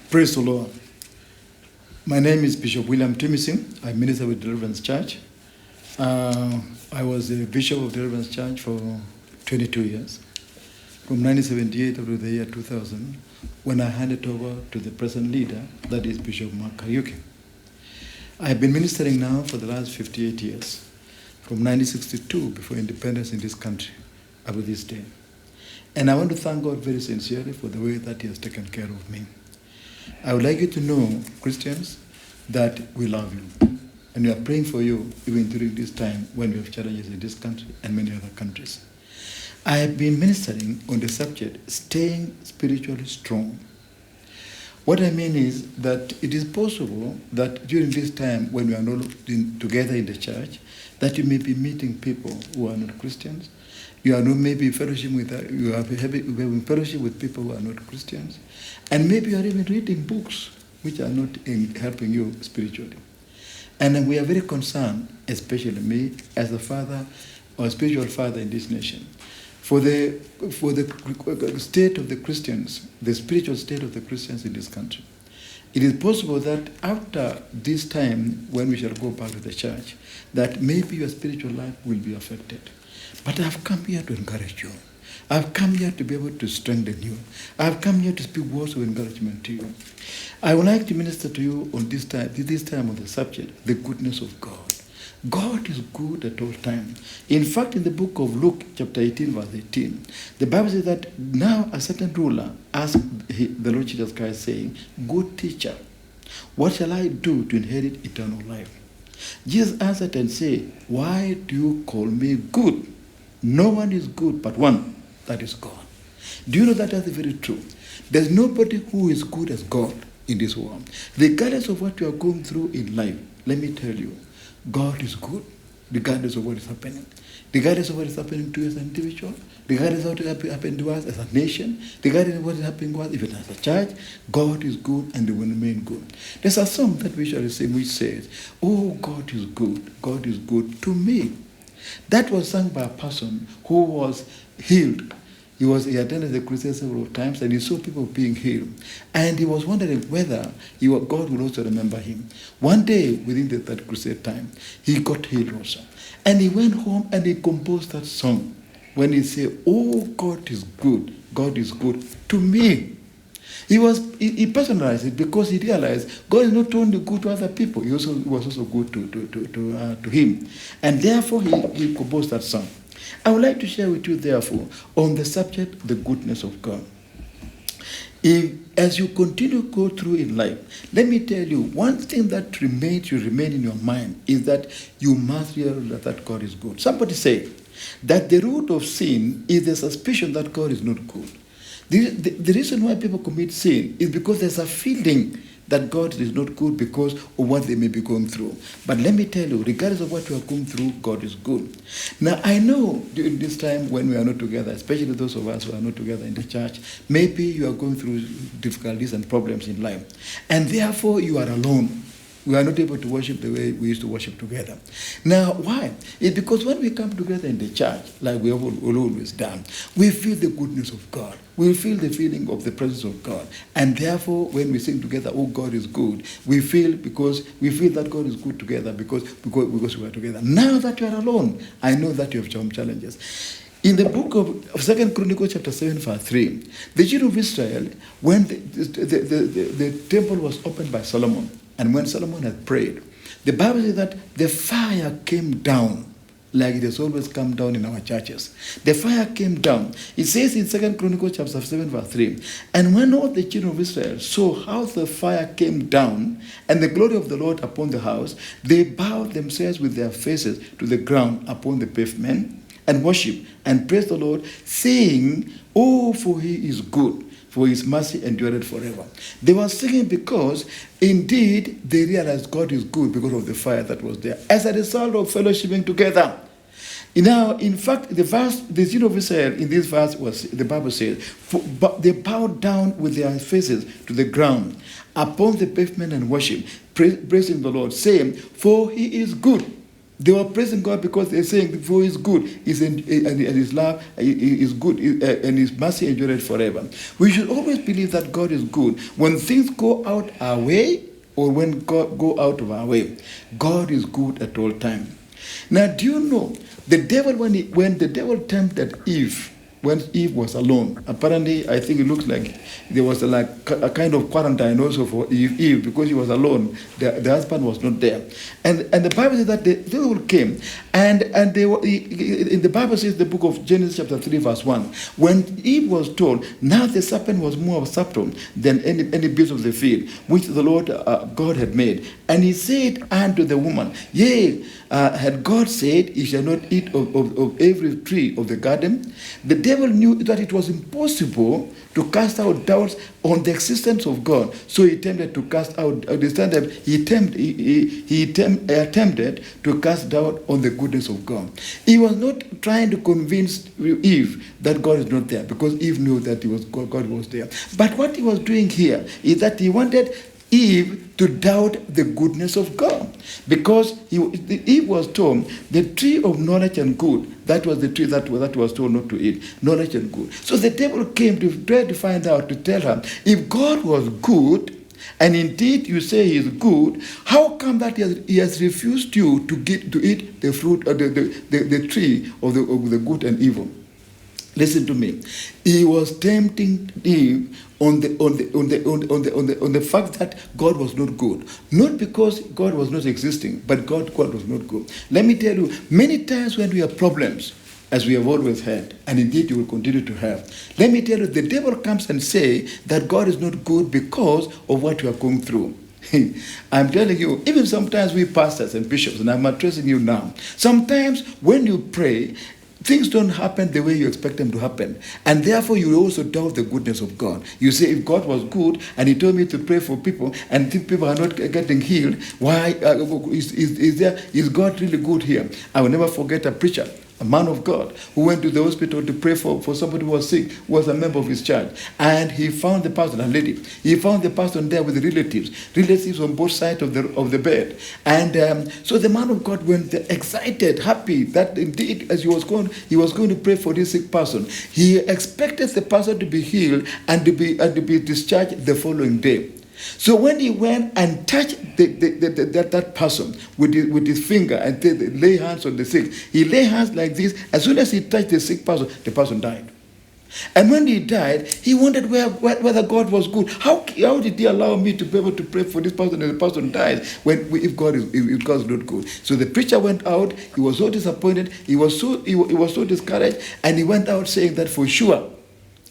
Praise the Lord. My name is Bishop William Timising. I minister with Deliverance Church. I was the Bishop of Deliverance Church for 22 years, from 1978 up to the year 2000, when I handed over to the present leader, that is Bishop Mark Kariuki. I have been ministering now for the last 58 years, from 1962, before independence in this country, up to this day. And I want to thank God very sincerely for the way that He has taken care of me. I would like you to know, Christians, that we love you. And we are praying for you even during this time when we have challenges in this country and many other countries. I have been ministering on the subject, staying spiritually strong. What I mean is that it is possible that during this time when we are not together in the church, that you may be meeting people who are not Christians. You are not maybe fellowship with having fellowship with people who are not Christians, and maybe you are even reading books which are not helping you spiritually. And we are very concerned, especially me as a father or spiritual father in this nation, for the state of the Christians, the spiritual state of the Christians in this country. It is possible that after this time, when we shall go back to the church, that maybe your spiritual life will be affected. But I've come here to encourage you. I've come here to be able to strengthen you. I've come here to speak words of encouragement to you. I would like to minister to you on this time on the subject, the goodness of God. God is good at all times. In fact, in the book of Luke, chapter 18, verse 18, the Bible says that now a certain ruler asked the Lord Jesus Christ, saying, "Good teacher, what shall I do to inherit eternal life?" Jesus answered and said, "Why do you call me good? No one is good but one, that is God." Do you know that that's very true? There's nobody who is good as God in this world. Regardless of what you are going through in life, let me tell you, God is good, regardless of what is happening. Regardless of what is happening to you as an individual, regardless of what is happening to us as a nation, regardless of what is happening to us even as a church, God is good and they will remain good. There's a song that we shall sing which says, "Oh, God is good to me." That was sung by a person who was healed. He attended the crusade several times and he saw people being healed. And he was wondering whether God would also remember him. One day, within that crusade time, he got healed also. And he went home and he composed that song when he said, "Oh, God is good to me." He personalized it because he realized God is not only good to other people, he was also good to him. And therefore, he composed that song. I would like to share with you, therefore, on the subject, the goodness of God. As you continue to go through in life, let me tell you, one thing that should remain in your mind is that you must realize that God is good. Somebody said that the root of sin is the suspicion that God is not good. The reason why people commit sin is because there's a feeling that God is not good because of what they may be going through. But let me tell you, regardless of what you are going through, God is good. Now, I know during this time when we are not together, especially those of us who are not together in the church, maybe you are going through difficulties and problems in life. And therefore, you are alone. We are not able to worship the way we used to worship together. Now, why? It's because when we come together in the church, like we have always done, we feel the goodness of God. We feel the feeling of the presence of God. And therefore, when we sing together, "Oh, God is good," we feel that God is good together because we are together. Now that you are alone, I know that you have some challenges. In the book of 2 Chronicles chapter 7, verse 3, the children of Israel, when the temple was opened by Solomon, and when Solomon had prayed, the Bible says that the fire came down, like it has always come down in our churches. The fire came down. It says in 2 Chronicles chapter 7, verse 3, "And when all the children of Israel saw how the fire came down and the glory of the Lord upon the house, they bowed themselves with their faces to the ground upon the pavement and worshiped and praised the Lord, saying, 'Oh, for he is good, for his mercy endureth forever.'" They were singing because indeed they realized God is good because of the fire that was there, as a result of fellowshipping together. Now, in fact, the children of Israel in this verse the Bible says, they bowed down with their faces to the ground upon the pavement and worship, praising the Lord, saying, "For he is good, They were praising God because they're saying, for His good, and His love is good, and His mercy endureth forever. We should always believe that God is good. When things go out our way, or when God go out of our way, God is good at all time. Now, do you know the devil, when the devil tempted Eve, when Eve was alone, apparently I think it looks like there was a kind of quarantine also for Eve because she was alone. The husband was not there, and the Bible says that the devil came, and they were, in the Bible says, the book of Genesis chapter 3 verse 1, when Eve was told, now the serpent was more subtle than any beast of the field which the Lord God had made, and he said unto the woman, yea, had God said, ye shall not eat of every tree of the garden? The devil knew that it was impossible to cast out doubts on the existence of God. So he attempted to cast out, he attempted to cast doubt on the goodness of God. He was not trying to convince Eve that God is not there, because Eve knew that God was there. But what he was doing here is that he wanted Eve to doubt the goodness of God, because Eve was told the tree of knowledge and good. That was the tree that was told not to eat, knowledge and good. So the devil came to try to find out, to tell her, if God was good, and indeed you say He is good, how come that He has refused you to eat the fruit of the tree of the good and evil? Listen to me. He was tempting Eve on the fact that God was not good. Not because God was not existing, but God was not good. Let me tell you, many times when we have problems, as we have always had, and indeed you will continue to have, let me tell you, the devil comes and say that God is not good because of what you are going through. I'm telling you, even sometimes we pastors and bishops, and I'm addressing you now, sometimes when you pray, things don't happen the way you expect them to happen. And therefore, you also doubt the goodness of God. You say, if God was good and He told me to pray for people and people are not getting healed, why is God really good here? I will never forget a preacher, a man of God, who went to the hospital to pray for somebody who was sick, who was a member of his church. And he found the person, a lady. He found the person there with relatives on both sides of the bed. And so the man of God went there excited, happy that indeed, as he was going to pray for this sick person. He expected the person to be healed and to be discharged the following day. So when he went and touched that person with his finger and lay hands on the sick, he lay hands like this. As soon as he touched the person died. And when he died, he wondered whether God was good. How did He allow me to be able to pray for this person and the person dies if God is not good? So the preacher went out. He was so disappointed. He was so discouraged, and he went out saying that for sure,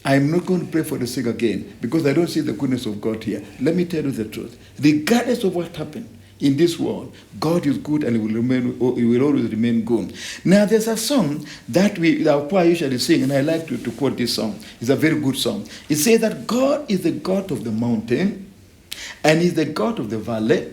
I'm not going to pray for the sick again because I don't see the goodness of God here. Let me tell you the truth. Regardless of what happened in this world, God is good and He will always remain good. Now, there's a song that our choir usually sing, and I like to quote this song. It's a very good song. It says that God is the God of the mountain, and He's the God of the valley,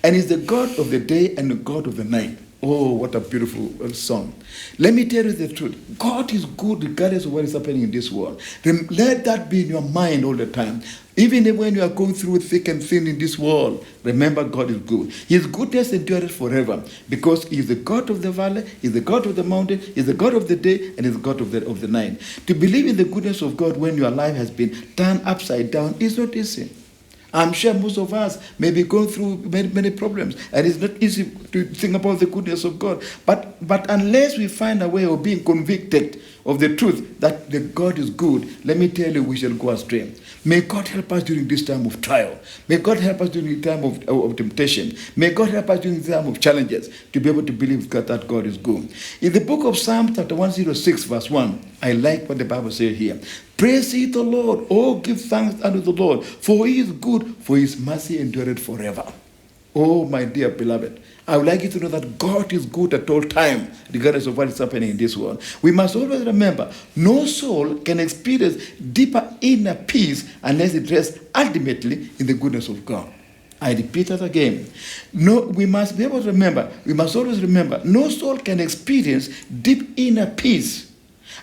and He's the God of the day and the God of the night. Oh, what a beautiful song. Let me tell you the truth. God is good regardless of what is happening in this world. Let that be in your mind all the time. Even when you are going through thick and thin in this world, remember God is good. His goodness endures forever because He is the God of the valley, He is the God of the mountain, He is the God of the day, and He is the God of the night. To believe in the goodness of God when your life has been turned upside down is not easy. I'm sure most of us may be going through many problems, and it's not easy to think about the goodness of God. But unless we find a way of being convicted of the truth that the God is good, let me tell you, we shall go astray. May God help us during this time of trial. May God help us during the time of temptation. May God help us during the time of challenges to be able to believe that God is good. In the book of Psalms, chapter 106, verse 1, I like what the Bible says here. Praise ye the Lord. Oh, give thanks unto the Lord, for He is good, for His mercy endureth forever. Oh, my dear beloved, I would like you to know that God is good at all time, regardless of what is happening in this world. We must always remember, no soul can experience deeper inner peace unless it rests ultimately in the goodness of God. I repeat that again. We must be able to remember, we must always remember, no soul can experience deep inner peace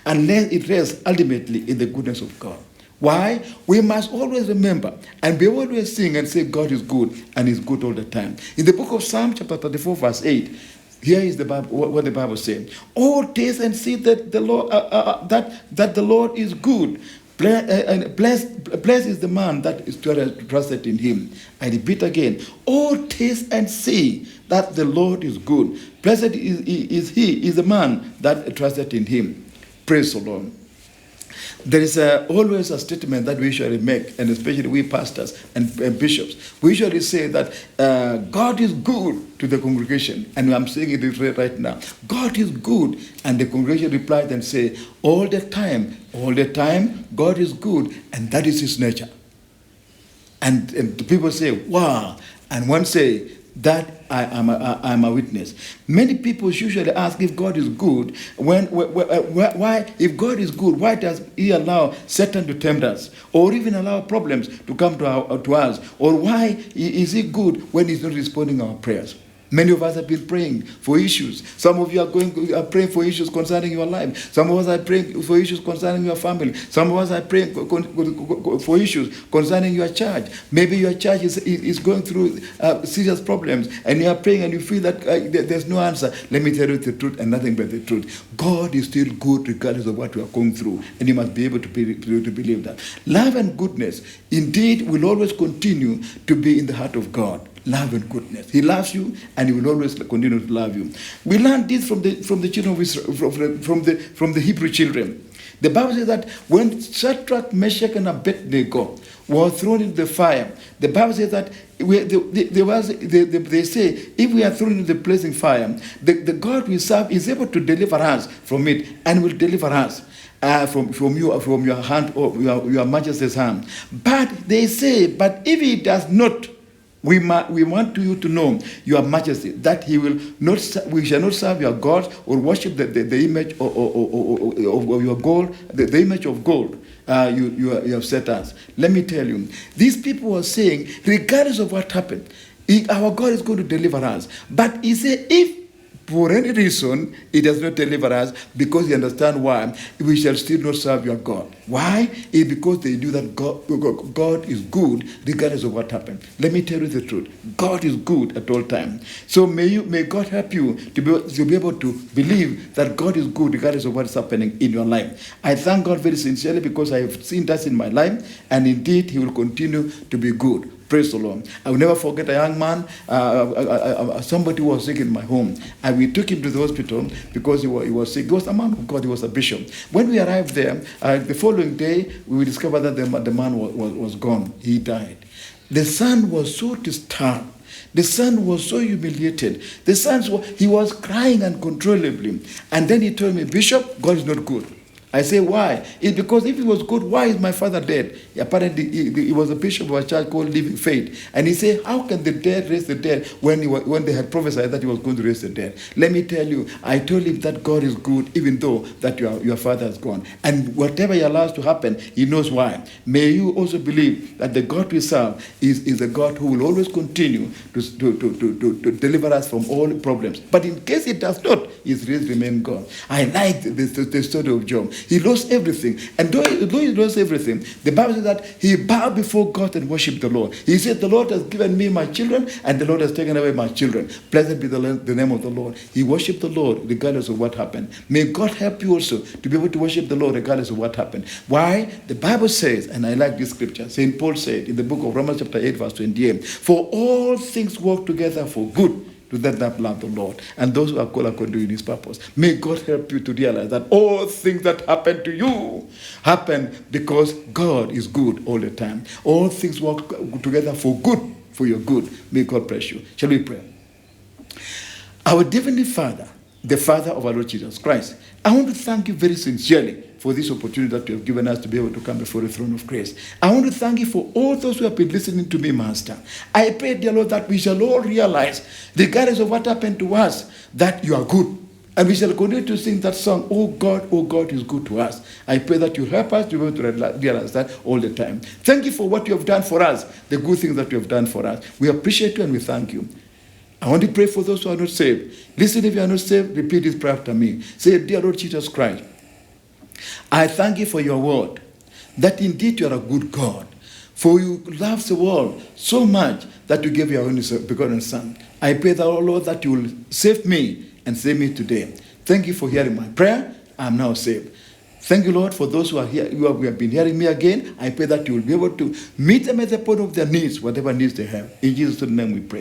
unless it rests ultimately in the goodness of God. Why? We must always remember and be able to sing and say God is good and He's good all the time. In the book of Psalm chapter 34 verse 8, Here is the Bible, what the Bible says. Oh, taste and see that the Lord that the Lord is good. Blessed is the man that is trusted in him. I repeat again. Oh, taste and see that the Lord is good. Blessed is the man that trusted in him. Praise the Lord. There is always a statement that we usually make, and especially we pastors and bishops. We usually say that God is good to the congregation, and I'm saying it right now. God is good, and the congregation replied and say, all the time, God is good, and that is his nature. And the people say, wow, and one say, that I'm a witness. Many people usually ask if God is good. Why, if God is good, why does he allow Satan to tempt us, or even allow problems to come to us? Or why is he good when he's not responding to our prayers? Many of us have been praying for issues. Some of you are praying for issues concerning your life. Some of us are praying for issues concerning your family. Some of us are praying for issues concerning your church. Maybe your church is going through serious problems, and you are praying and you feel that there's no answer. Let me tell you the truth and nothing but the truth. God is still good regardless of what we are going through, and you must be able to believe that. Love and goodness indeed will always continue to be in the heart of God. Love and goodness. He loves you, and he will always continue to love you. We learned this from the children of Israel, from the Hebrew children. The Bible says that when Shadrach, Meshach, and Abednego were thrown into the fire, the Bible says that they say, if we are thrown into the blazing fire, the God we serve is able to deliver us from it, and will deliver us from your hand, or your majesty's hand. But they say, but if he does not, we want you to know, Your Majesty, that we shall not serve your gods or worship the image of your gold, the image of gold you have set us. Let me tell you, these people were saying, regardless of what happened, our God is going to deliver us. But he said, if for any reason he does not deliver us, because he understands why, we shall still not serve your God. Why? It's because they knew that God is good regardless of what happened. Let me tell you the truth. God is good at all times. So may God help you to be able to believe that God is good regardless of what is happening in your life. I thank God very sincerely because I have seen that in my life, and indeed he will continue to be good. Praise the Lord. I will never forget a young man, somebody who was sick in my home, and we took him to the hospital because he was sick. He was a man of God, he was a bishop. When we arrived there, the following day, we discovered that the man was gone. He died. The son was so disturbed. The son was so humiliated. He was crying uncontrollably. And then he told me, Bishop, God is not good. I say, why? It's because if he was good, why is my father dead? Apparently, he was a bishop of a church called Living Faith. And he said, how can the dead raise the dead when they had prophesied that he was going to raise the dead? Let me tell you, I told him that God is good, even though that your father is gone. And whatever he allows to happen, he knows why. May you also believe that the God we serve is a God who will always continue to deliver us from all problems. But in case he does not, he will remain God. I like the story of Job. He lost everything. And though he lost everything, the Bible says that he bowed before God and worshipped the Lord. He said, the Lord has given me my children, and the Lord has taken away my children. Blessed be the name of the Lord. He worshipped the Lord regardless of what happened. May God help you also to be able to worship the Lord regardless of what happened. Why? The Bible says, and I like this scripture, St. Paul said in the book of Romans chapter 8, verse 28, for all things work together for good to them that love the Lord, and those who are called according to his purpose. May God help you to realize that all things that happen to you happen because God is good all the time. All things work together for good, for your good. May God bless you. Shall we pray? Our Heavenly Father, the Father of our Lord Jesus Christ, I want to thank you very sincerely for this opportunity that you have given us to be able to come before the throne of grace. I want to thank you for all those who have been listening to me, Master. I pray, dear Lord, that we shall all realize, regardless of what happened to us, that you are good. And we shall continue to sing that song, oh God is good to us. I pray that you help us to be able to realize that all the time. Thank you for what you have done for us, the good things that you have done for us. We appreciate you and we thank you. I want to pray for those who are not saved. Listen, if you are not saved, repeat this prayer after me. Say, dear Lord Jesus Christ, I thank you for your word, that indeed you are a good God. For you love the world so much that you gave your only begotten Son. I pray that, oh Lord, that you will save me and save me today. Thank you for hearing my prayer. I am now saved. Thank you, Lord, for those who are here, who have been hearing me again. I pray that you will be able to meet them at the point of their needs, whatever needs they have. In Jesus' name we pray.